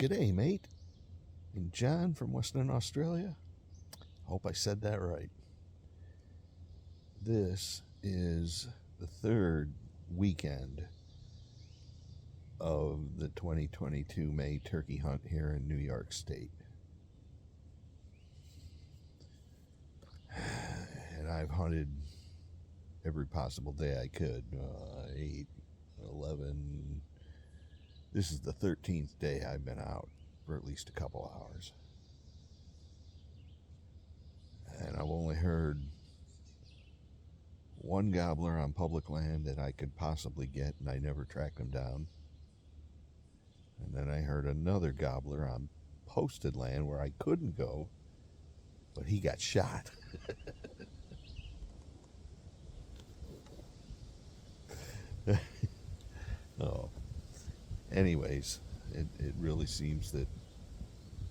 G'day, mate. And John from Western Australia. Hope I said that right. This is the third weekend of the 2022 May turkey hunt here in New York State. And I've hunted every possible day I could. 8, 11. This is the 13th day I've been out for at least a couple hours. And I've only heard one gobbler on public land that I could possibly get, and I never tracked him down. And then I heard another gobbler on posted land where I couldn't go, but he got shot. Oh. Anyways, it really seems that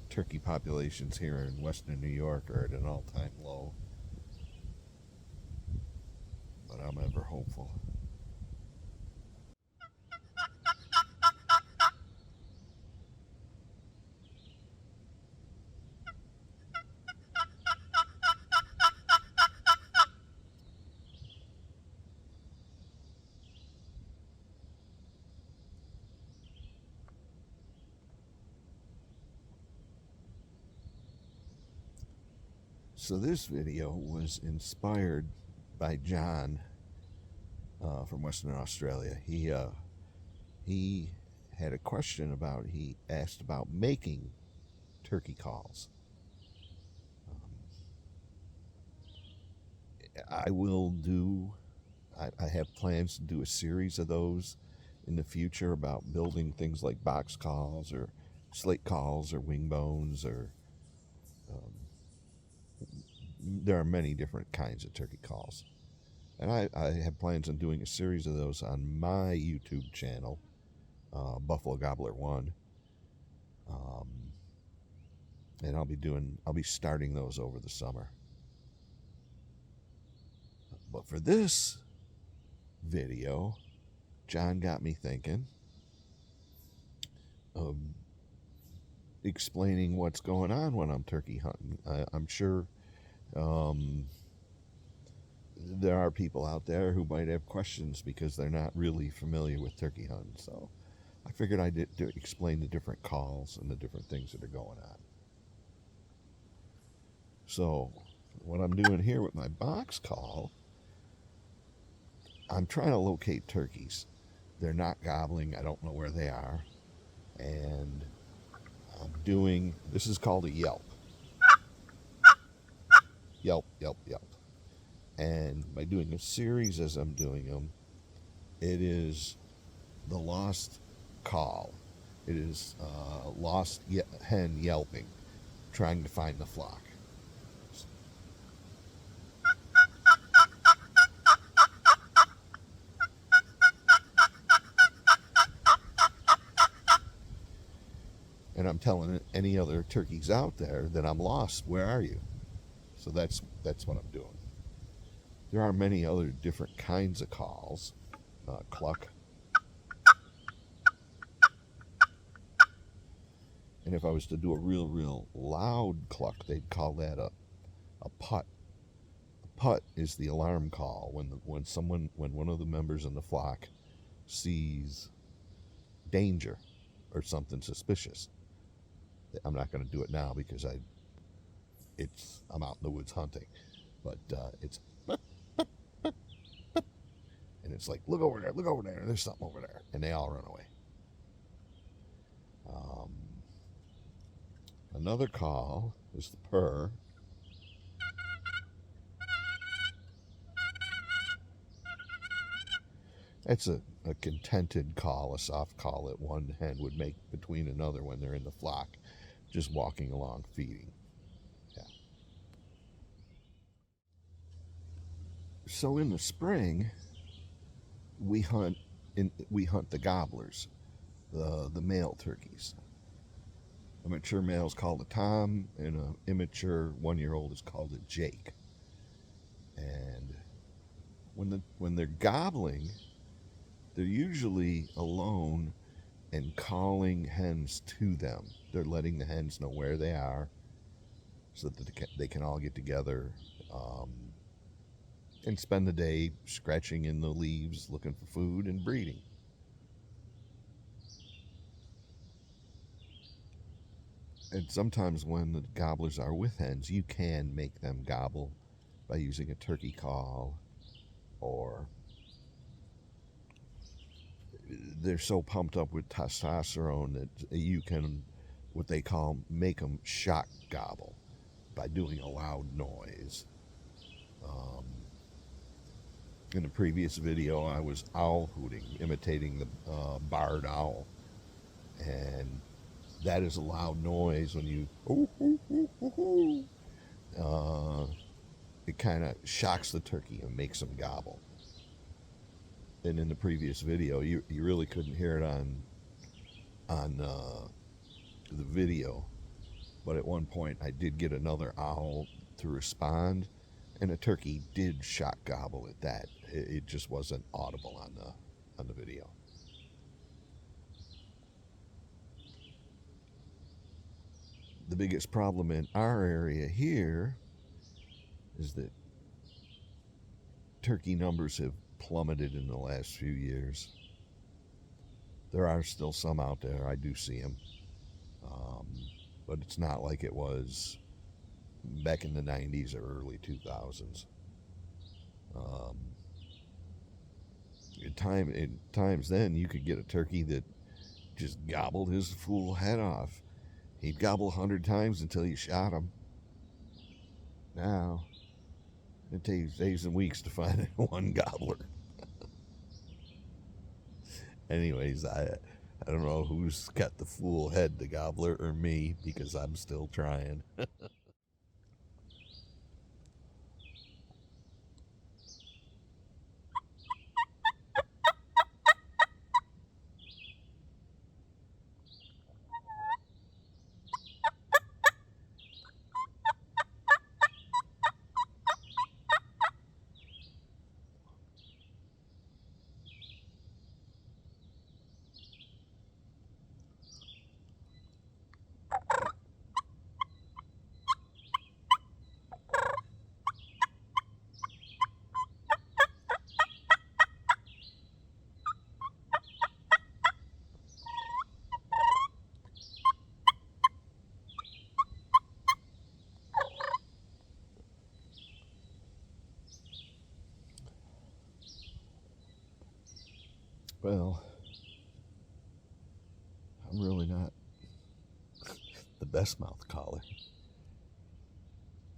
turkey populations here in western New York are at an all-time low. But I'm ever hopeful. So this video was inspired by John from Western Australia. He had a question about, he asked about making turkey calls. I have plans to do a series of those in the future about building things like box calls or slate calls or wing bones, or there are many different kinds of turkey calls. And I have plans on doing a series of those on my YouTube channel, Buffalo Gobbler 1. And I'll be starting those over the summer. But for this video, John got me thinking of explaining what's going on when I'm turkey hunting. I'm sure there are people out there who might have questions because they're not really familiar with turkey hunting. So I figured I'd explain the different calls and the different things that are going on. So what I'm doing here with my box call, I'm trying to locate turkeys. They're not gobbling. I don't know where they are. And this is called a yelp. Yelp, yelp, yelp. And by doing a series as I'm doing them, it is the lost call. It is lost hen yelping, trying to find the flock. And I'm telling any other turkeys out there that I'm lost. Where are you? So that's what I'm doing. There are many other different kinds of calls. Cluck. And if I was to do a real loud cluck, they'd call that a putt. A putt is the alarm call when one of the members in the flock sees danger or something suspicious. I'm not going to do it now because I'm out in the woods hunting, but it's and it's like, look over there, there's something over there, and they all run away. Another call is the purr. That's a contented call, a soft call that one hen would make between another when they're in the flock, just walking along feeding. Yeah. So in the spring, we hunt the gobblers, the male turkeys. A mature male is called a Tom, and an immature 1-year-old is called a Jake. And when they're gobbling, they're usually alone and calling hens to them. They're letting the hens know where they are so that they can all get together and spend the day scratching in the leaves, looking for food and breeding. And sometimes when the gobblers are with hens, you can make them gobble by using a turkey call, or they're so pumped up with testosterone that you can, what they call, make them shock gobble by doing a loud noise. In the previous video, I was owl hooting, imitating the barred owl. And that is a loud noise when you, it kind of shocks the turkey and makes them gobble. And in the previous video, you really couldn't hear it on the video. But at one point, I did get another owl to respond, and a turkey did shock gobble at that. It just wasn't audible on the video. The biggest problem in our area here is that turkey numbers have plummeted in the last few years. There are still some out there. I do see them. But it's not like it was back in the 90s or early 2000s. In times then, you could get a turkey that just gobbled his fool head off. He'd gobble 100 times until you shot him. Now, it takes days and weeks to find one gobbler. Anyways, I don't know who's got the fool head, the gobbler or me, because I'm still trying. Well, I'm really not the best mouth caller,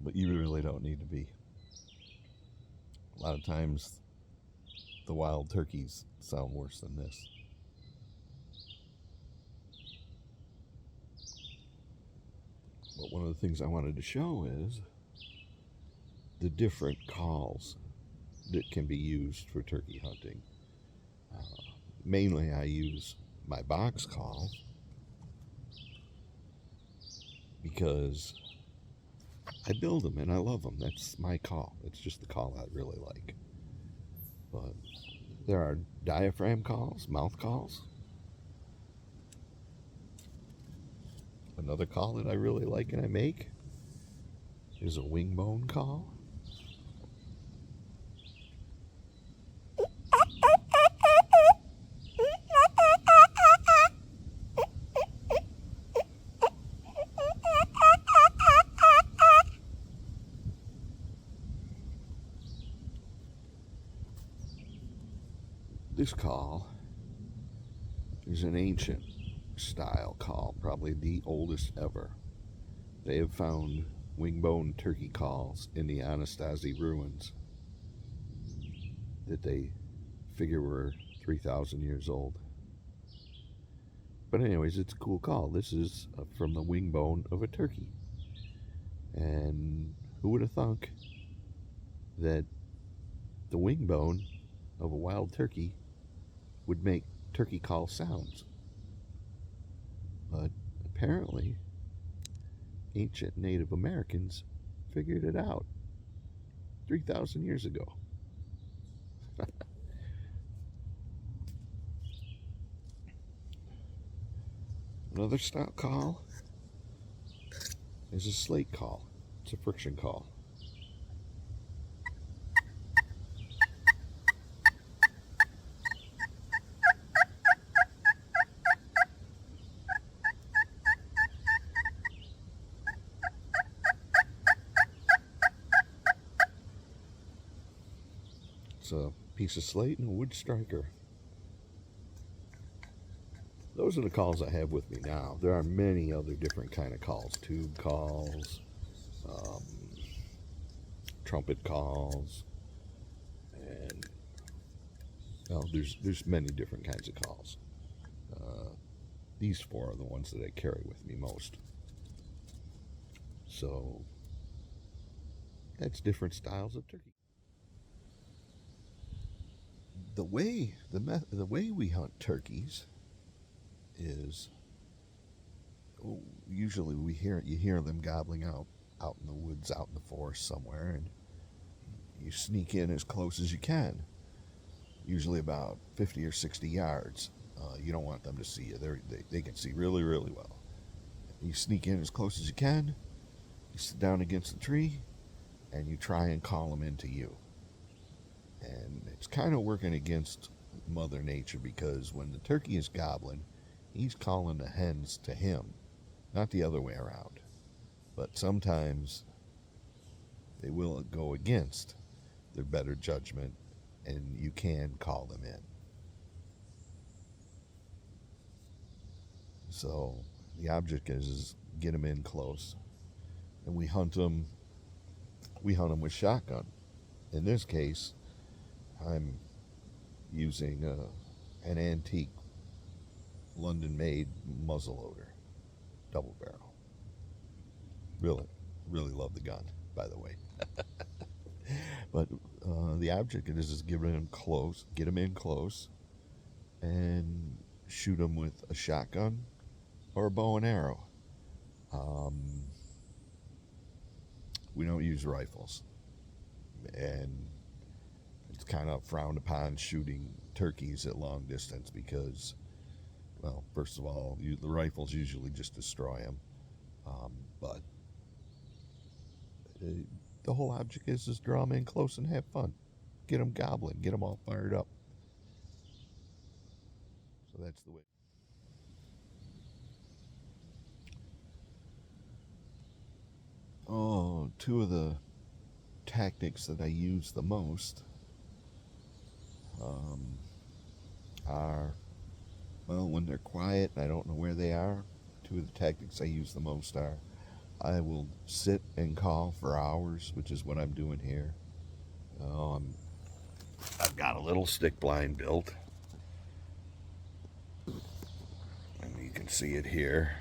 but you really don't need to be. A lot of times, the wild turkeys sound worse than this. But one of the things I wanted to show is the different calls that can be used for turkey hunting. Mainly I use my box call because I build them and I love them. That's my call. It's just the call I really like. But there are diaphragm calls, mouth calls. Another call that I really like and I make is a wing bone call. This call is an ancient style call, probably the oldest ever. They have found wingbone turkey calls in the Anastasi ruins that they figure were 3,000 years old. But anyways, it's a cool call. This is from the wing bone of a turkey. And who would have thunk that the wing bone of a wild turkey would make turkey call sounds? But apparently, ancient Native Americans figured it out 3,000 years ago. Another style call is a slate call. It's a friction call. It's a piece of slate and a wood striker. Those are the calls I have with me now. There are many other different kind of calls. Tube calls, trumpet calls, and there's many different kinds of calls. These four are the ones that I carry with me most. So that's different styles of turkey. The way we hunt turkeys is usually you hear them gobbling out in the woods, out in the forest somewhere, and you sneak in as close as you can, usually about 50 or 60 yards. You don't want them to see you. They can see really, really well. You sneak in as close as you can, you sit down against the tree, and you try and call them into you. And it's kind of working against Mother Nature, because when the turkey is gobbling, he's calling the hens to him, not the other way around. But sometimes they will go against their better judgment, and you can call them in. So the object is get them in close, and we hunt them with shotgun. In this case, I'm using an antique London-made muzzleloader, double barrel. Really, really love the gun, by the way. But the object is get them in close, and shoot them with a shotgun or a bow and arrow. We don't use rifles, and it's kind of frowned upon shooting turkeys at long distance because, well, first of all, the rifles usually just destroy them. But the whole object is just draw them in close and have fun. Get them gobbling, get them all fired up. So that's the way. Oh, two of the tactics that I use the most are, well, when they're quiet and I don't know where they are, two of the tactics I use the most are I will sit and call for hours, which is what I'm doing here. I've got a little stick blind built, and you can see it here.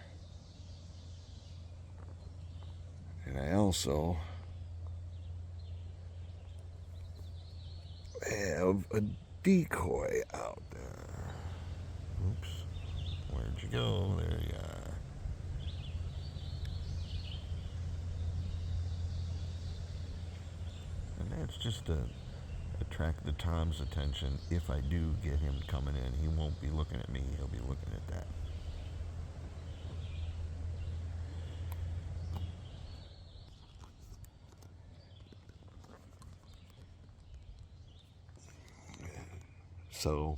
And I also have a decoy out there. Oops. Where'd you go? There you are. And that's just to attract the Tom's attention. If I do get him coming in, he won't be looking at me, he'll be looking at that. So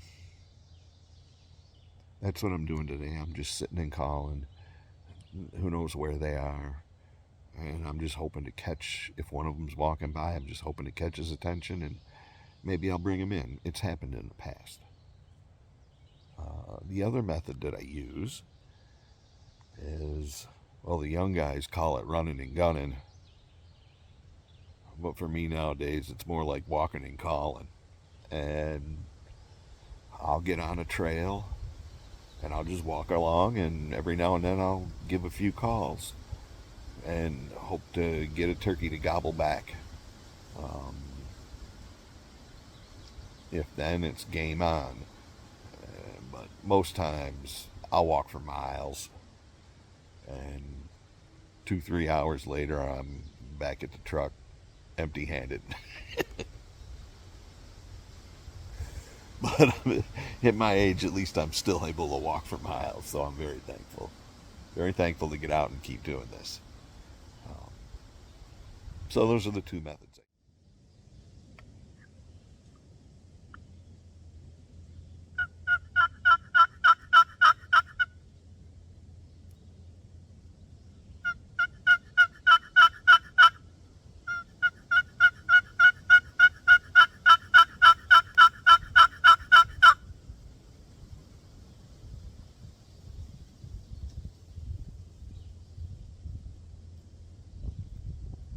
that's what I'm doing today. I'm just sitting and calling. Who knows where they are? And I'm just hoping to catch, if one of them's walking by, I'm just hoping to catch his attention, and maybe I'll bring him in. It's happened in the past. The other method that I use is, well, the young guys call it running and gunning. But for me nowadays, it's more like walking and calling. And I'll get on a trail and I'll just walk along, and every now and then I'll give a few calls and hope to get a turkey to gobble back. If then, it's game on. But most times I'll walk for miles, and 2-3 hours later I'm back at the truck empty-handed. But at my age, at least I'm still able to walk for miles, so I'm very thankful. very thankful to get out and keep doing this. Um, so those are the two methods.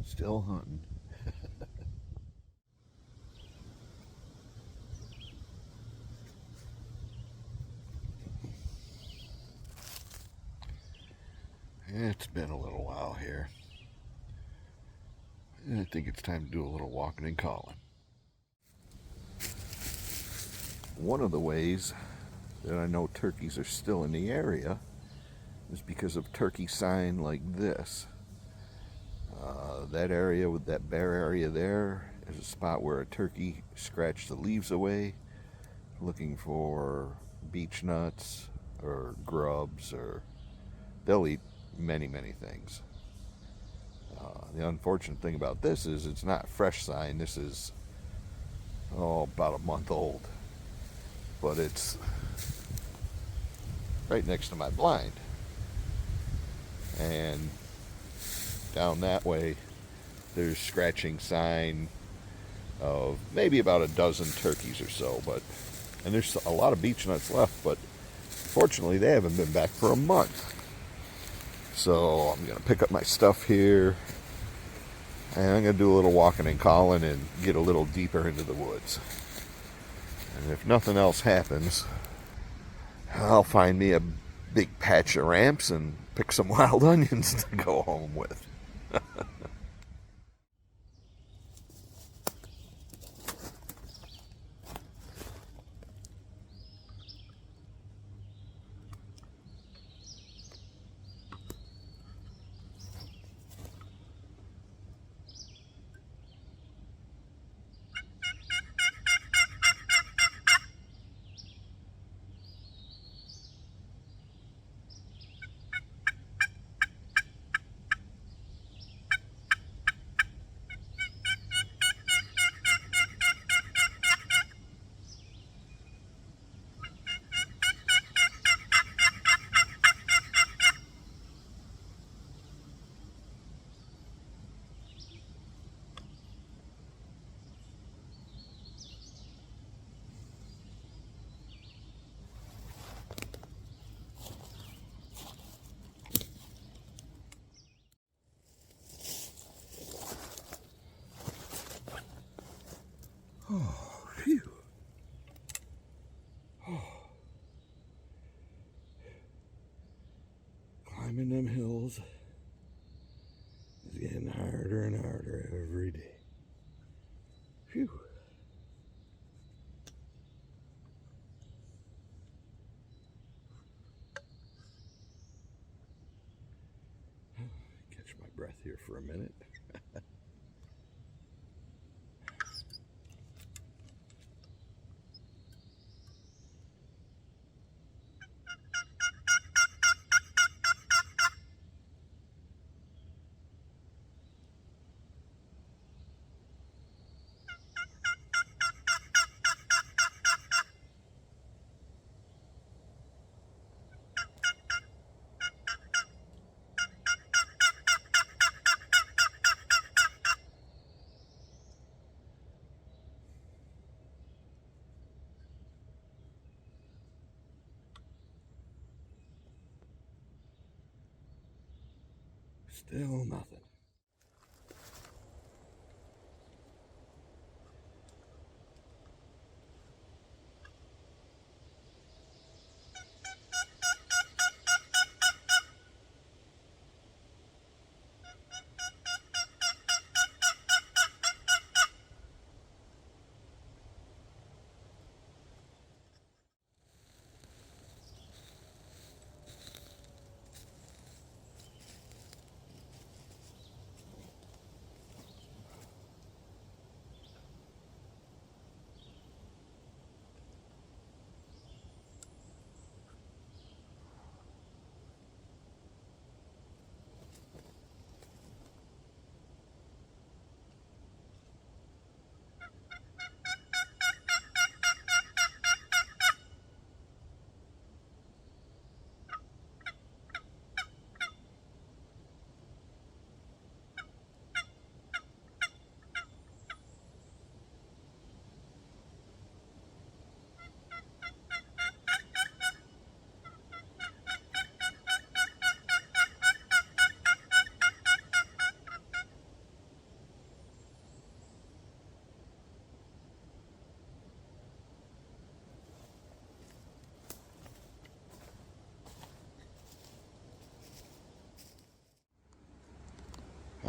Still hunting. It's been a little while here. I think it's time to do a little walking and calling. One of the ways that I know turkeys are still in the area is because of turkey sign like this. That area with that bare area there is a spot where a turkey scratched the leaves away looking for beech nuts or grubs, or they'll eat many, many things. The unfortunate thing about this is it's not fresh sign. This is about a month old, but it's right next to my blind, and down that way there's scratching sign of maybe about a dozen turkeys or so, and there's a lot of beech nuts left, but fortunately they haven't been back for a month. So I'm gonna pick up my stuff here and I'm gonna do a little walking and calling and get a little deeper into the woods. And if nothing else happens, I'll find me a big patch of ramps and pick some wild onions to go home with. Oh, phew. Oh. Climbing them hills is getting harder and harder every day. Phew. Catch my breath here for a minute. Still nothing.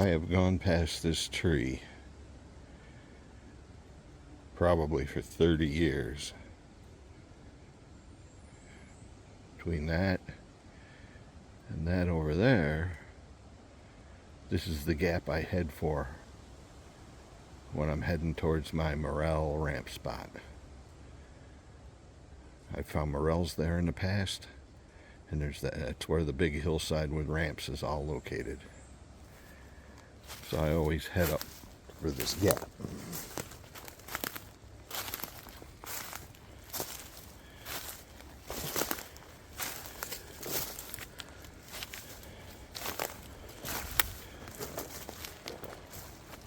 I have gone past this tree probably for 30 years. Between that and that over there, this is the gap I head for when I'm heading towards my morel ramp spot. I've found morels there in the past, and that's where the big hillside with ramps is all located. So I always head up for this gap.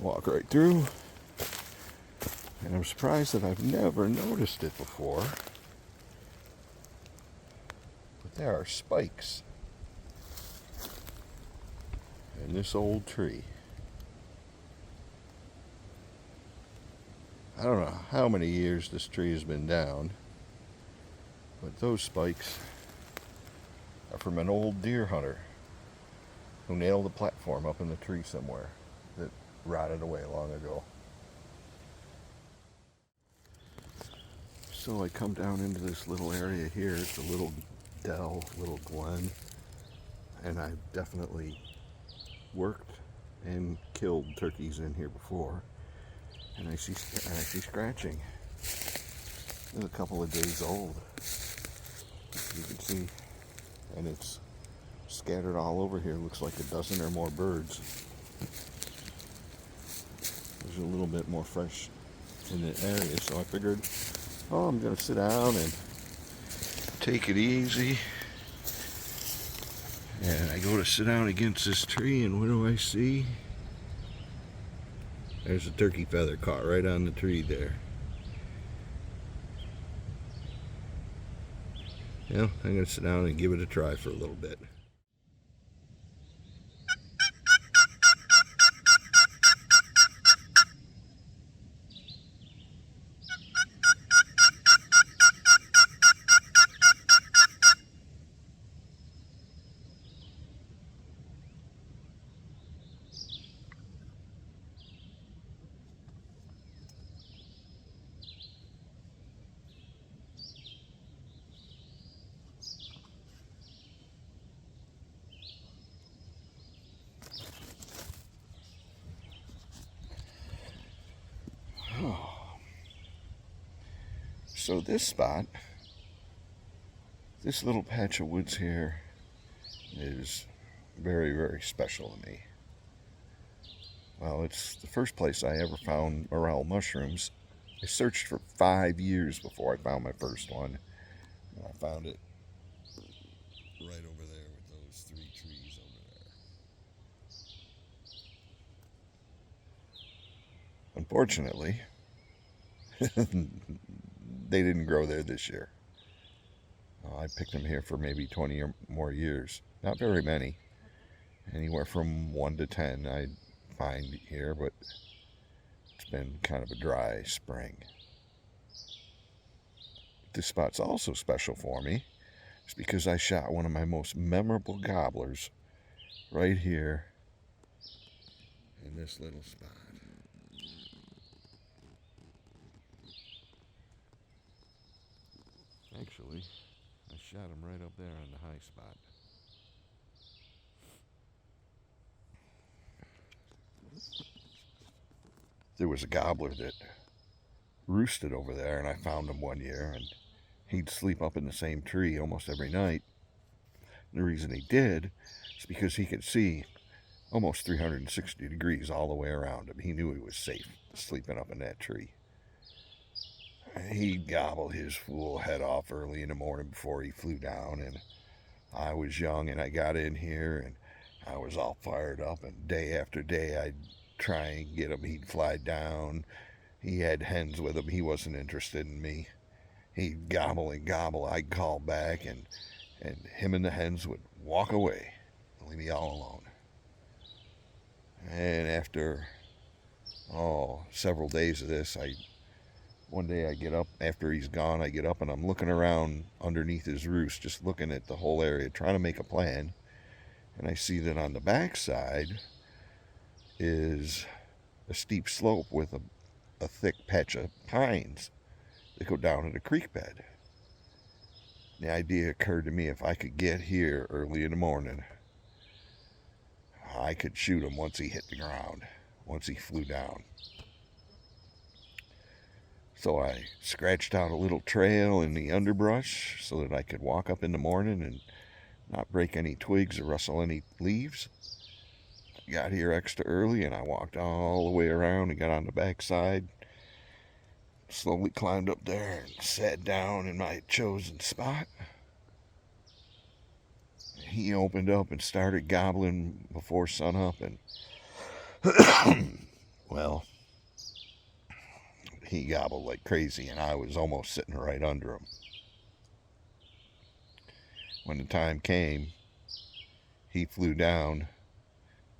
Walk right through, and I'm surprised that I've never noticed it before, but there are spikes in this old tree. I don't know how many years this tree has been down, but those spikes are from an old deer hunter who nailed a platform up in the tree somewhere that rotted away long ago. So I come down into this little area here. It's a little dell, little glen, and I've definitely worked and killed turkeys in here before. And I see scratching. It's a couple of days old, you can see, and it's scattered all over here. Looks like a dozen or more birds. There's a little bit more fresh in the area, so I figured, oh, I'm gonna sit down and take it easy. And I go to sit down against this tree, and what do I see? There's a turkey feather caught right on the tree there. Yeah, I'm going to sit down and give it a try for a little bit. So this spot, this little patch of woods here is very, very special to me. Well, it's the first place I ever found morel mushrooms. I searched for 5 years before I found my first one. And I found it right over there with those 3 trees over there. Unfortunately, they didn't grow there this year. I picked them here for maybe 20 or more years. Not very many. Anywhere from 1 to 10 I find here, but it's been kind of a dry spring. This spot's also special for me. It's because I shot one of my most memorable gobblers right here in this little spot. Actually, I shot him right up there on the high spot. There was a gobbler that roosted over there, and I found him one year, and he'd sleep up in the same tree almost every night. And the reason he did is because he could see almost 360 degrees all the way around him. He knew he was safe sleeping up in that tree. He'd gobble his fool head off early in the morning before he flew down, and I was young, and I got in here, and I was all fired up, and day after day I'd try and get him. He'd fly down. He had hens with him. He wasn't interested in me. He'd gobble and gobble. I'd call back, and him and the hens would walk away, leave me all alone. And after several days of this, one day I get up, after he's gone, I get up and I'm looking around underneath his roost, just looking at the whole area, trying to make a plan. And I see that on the back side, is a steep slope with a thick patch of pines that go down in a creek bed. The idea occurred to me, if I could get here early in the morning, I could shoot him once he hit the ground, once he flew down. So I scratched out a little trail in the underbrush so that I could walk up in the morning and not break any twigs or rustle any leaves. I got here extra early and I walked all the way around and got on the backside, slowly climbed up there and sat down in my chosen spot. He opened up and started gobbling before sunup, and well, he gobbled like crazy, and I was almost sitting right under him. When the time came, he flew down,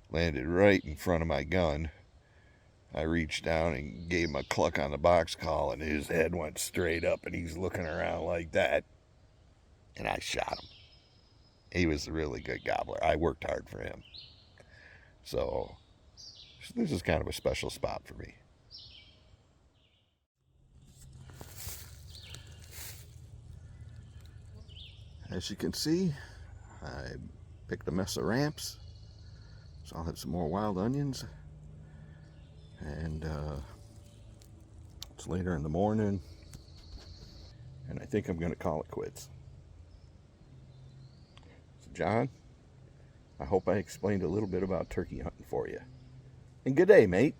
landed right in front of my gun. I reached down and gave him a cluck on the box call, and his head went straight up, and he's looking around like that, and I shot him. He was a really good gobbler. I worked hard for him. So this is kind of a special spot for me. As you can see, I picked a mess of ramps, so I'll have some more wild onions. And it's later in the morning, and I think I'm going to call it quits. So John, I hope I explained a little bit about turkey hunting for you. And good day, mate.